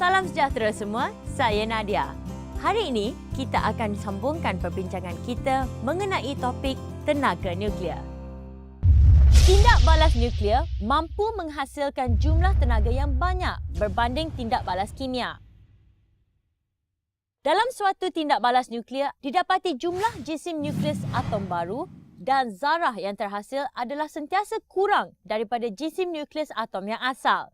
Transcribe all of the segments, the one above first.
Salam sejahtera semua, saya Nadia. Hari ini, kita akan sambungkan perbincangan kita mengenai topik tenaga nuklear. Tindak balas nuklear mampu menghasilkan jumlah tenaga yang banyak berbanding tindak balas kimia. Dalam suatu tindak balas nuklear, didapati jumlah jisim nukleus atom baru dan zarah yang terhasil adalah sentiasa kurang daripada jisim nukleus atom yang asal.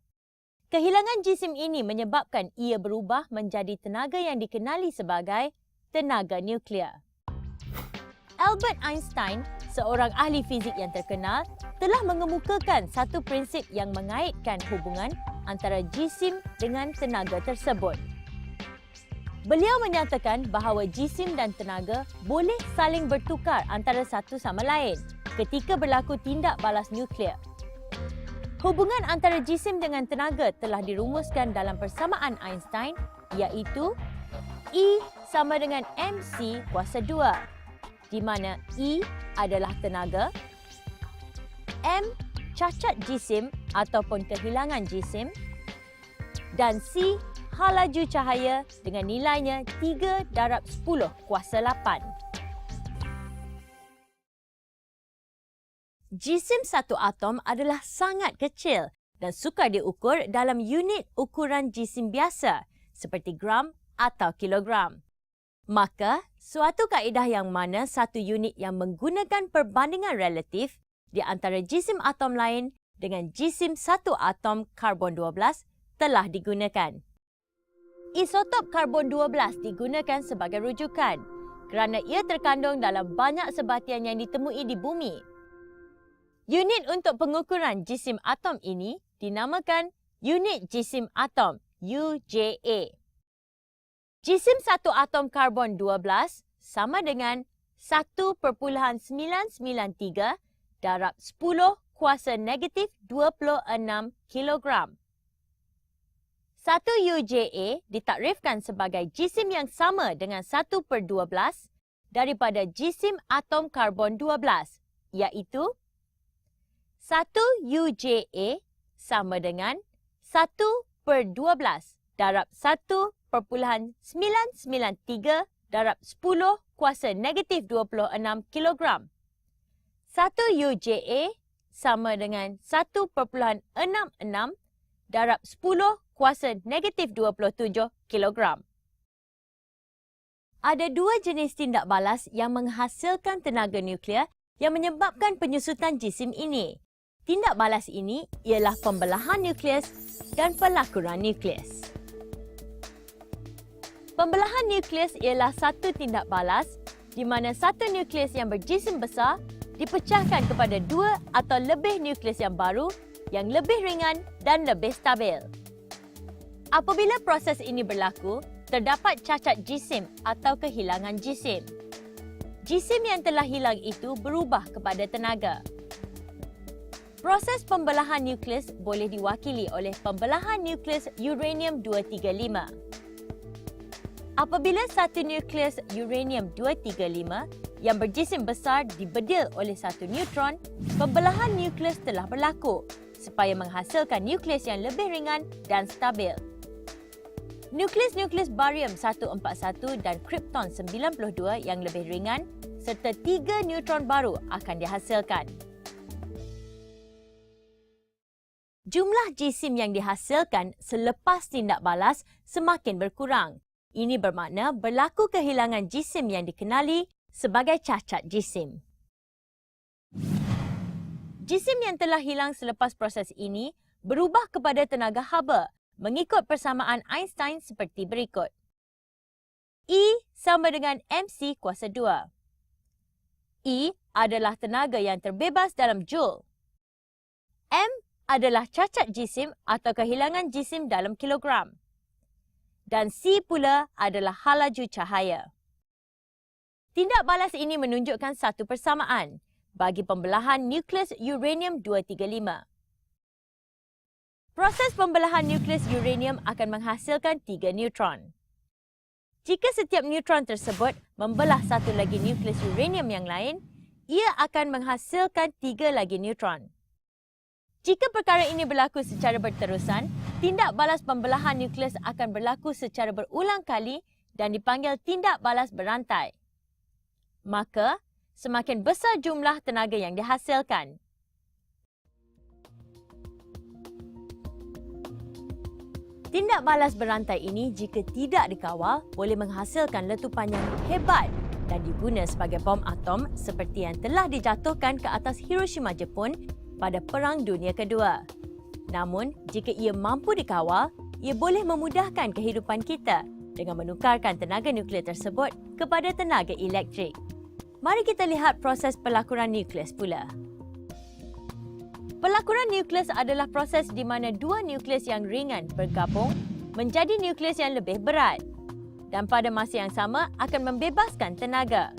Kehilangan jisim ini menyebabkan ia berubah menjadi tenaga yang dikenali sebagai tenaga nuklear. Albert Einstein, seorang ahli fizik yang terkenal, telah mengemukakan satu prinsip yang mengaitkan hubungan antara jisim dengan tenaga tersebut. Beliau menyatakan bahawa jisim dan tenaga boleh saling bertukar antara satu sama lain ketika berlaku tindak balas nuklear. Hubungan antara jisim dengan tenaga telah dirumuskan dalam persamaan Einstein, iaitu E sama dengan mc kuasa 2, di mana E adalah tenaga, m cacat jisim ataupun kehilangan jisim, dan C hal laju cahaya dengan nilainya 3 darab 10 kuasa 8. Jisim satu atom adalah sangat kecil dan sukar diukur dalam unit ukuran jisim biasa seperti gram atau kilogram. Maka, suatu kaedah yang mana satu unit yang menggunakan perbandingan relatif di antara jisim atom lain dengan jisim satu atom karbon 12 telah digunakan. Isotop karbon 12 digunakan sebagai rujukan kerana ia terkandung dalam banyak sebatian yang ditemui di bumi. Unit untuk pengukuran jisim atom ini dinamakan unit jisim atom UJA. Jisim satu atom karbon 12 sama dengan 1.993 darab 10 kuasa negatif 26 kilogram. Satu UJA ditakrifkan sebagai jisim yang sama dengan 1/12 daripada jisim atom karbon 12, iaitu 1 UJA sama dengan 1/12 darab 1.993 darab 10 kuasa negatif 26 kilogram. 1 UJA sama dengan 1.66 darab 10 kuasa negatif 27 kilogram. Ada dua jenis tindak balas yang menghasilkan tenaga nuklear yang menyebabkan penyusutan jisim ini. Tindak balas ini ialah pembelahan nukleus dan pelakuran nukleus. Pembelahan nukleus ialah satu tindak balas di mana satu nukleus yang berjisim besar dipecahkan kepada dua atau lebih nukleus yang baru yang lebih ringan dan lebih stabil. Apabila proses ini berlaku, terdapat cacat jisim atau kehilangan jisim. Jisim yang telah hilang itu berubah kepada tenaga. Proses pembelahan nukleus boleh diwakili oleh pembelahan nukleus uranium-235. Apabila satu nukleus uranium-235 yang berjisim besar dibedil oleh satu neutron, pembelahan nukleus telah berlaku supaya menghasilkan nukleus yang lebih ringan dan stabil. Nukleus-nukleus barium 141 dan krypton 92 yang lebih ringan serta 3 neutron baru akan dihasilkan. Jumlah jisim yang dihasilkan selepas tindak balas semakin berkurang. Ini bermakna berlaku kehilangan jisim yang dikenali sebagai cacat jisim. Jisim yang telah hilang selepas proses ini berubah kepada tenaga haba mengikut persamaan Einstein seperti berikut. E sama dengan mc kuasa 2. E adalah tenaga yang terbebas dalam joule. M adalah cacat jisim atau kehilangan jisim dalam kilogram. Dan C pula adalah hal laju cahaya. Tindak balas ini menunjukkan satu persamaan bagi pembelahan nukleus uranium-235. Proses pembelahan nukleus uranium akan menghasilkan 3 neutron. Jika setiap neutron tersebut membelah satu lagi nukleus uranium yang lain, ia akan menghasilkan 3 lagi neutron. Jika perkara ini berlaku secara berterusan, Tindak balas pembelahan nukleus akan berlaku secara berulang kali dan dipanggil tindak balas berantai. Maka, semakin besar jumlah tenaga yang dihasilkan. Tindak balas berantai ini jika tidak dikawal boleh menghasilkan letupan yang hebat dan diguna sebagai bom atom seperti yang telah dijatuhkan ke atas Hiroshima, Jepun pada Perang Dunia Kedua. Namun, jika ia mampu dikawal, ia boleh memudahkan kehidupan kita dengan menukarkan tenaga nuklear tersebut kepada tenaga elektrik. Mari kita lihat proses pelakuran nukleus pula. Pelakuran nukleus adalah proses di mana dua nukleus yang ringan bergabung menjadi nukleus yang lebih berat dan pada masa yang sama akan membebaskan tenaga.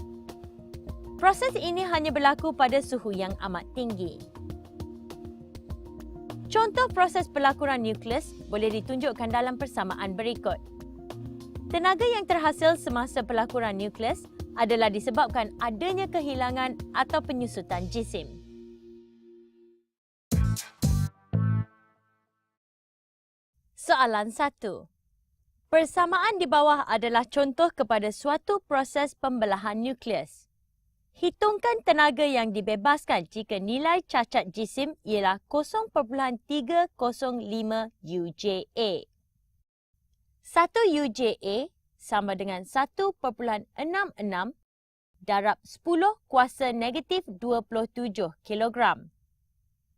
Proses ini hanya berlaku pada suhu yang amat tinggi. Contoh proses pelakuran nukleus boleh ditunjukkan dalam persamaan berikut. Tenaga yang terhasil semasa pelakuran nukleus adalah disebabkan adanya kehilangan atau penyusutan jisim. Soalan 1. Persamaan di bawah adalah contoh kepada suatu proses pembelahan nukleus. Hitungkan tenaga yang dibebaskan jika nilai cacat jisim ialah 0.305 UJA. 1 UJA sama dengan 1.66 darab 10 kuasa negatif 27 kilogram.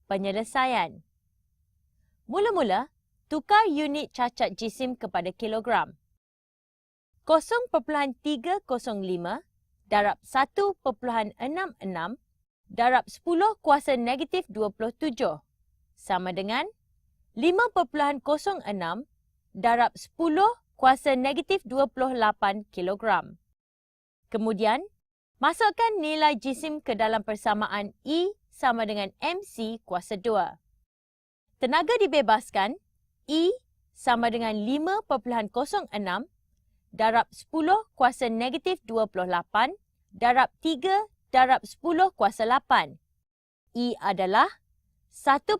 Penyelesaian. Mula-mula, tukar unit cacat jisim kepada kilogram. 0.305 darab 1.66 darab 10 kuasa negatif 27 sama dengan 5.06 darab 10 kuasa negatif 28 kilogram. Kemudian, masukkan nilai jisim ke dalam persamaan E sama dengan MC kuasa 2. Tenaga dibebaskan E sama dengan 5.06 darab 10 kuasa negatif 28 darab 3 darab 10 kuasa 8. E adalah 1.52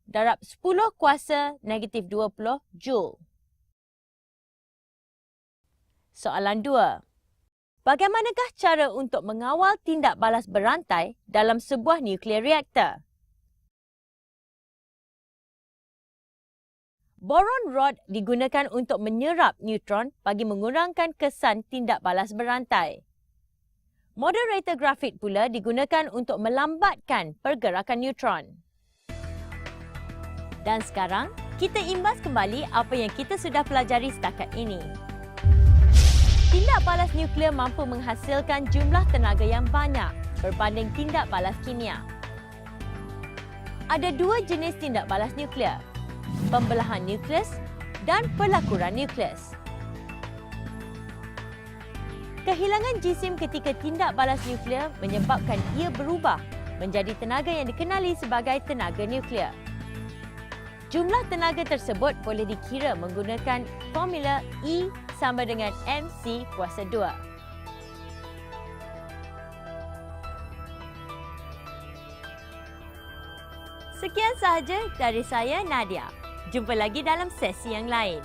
darab 10 kuasa negatif 20 Joule. Soalan 2. Bagaimanakah cara untuk mengawal tindak balas berantai dalam sebuah nuklear reaktor? Boron rod digunakan untuk menyerap neutron bagi mengurangkan kesan tindak balas berantai. Moderator grafit pula digunakan untuk melambatkan pergerakan neutron. Dan sekarang, kita imbas kembali apa yang kita sudah pelajari setakat ini. Tindak balas nuklear mampu menghasilkan jumlah tenaga yang banyak berbanding tindak balas kimia. Ada dua jenis tindak balas nuklear, pembelahan nukleus dan pelakuran nukleus. Kehilangan jisim ketika tindak balas nuklear menyebabkan ia berubah menjadi tenaga yang dikenali sebagai tenaga nuklear. Jumlah tenaga tersebut boleh dikira menggunakan formula E sama dengan MC kuasa 2. Sekian sahaja dari saya, Nadia. Jumpa lagi dalam sesi yang lain.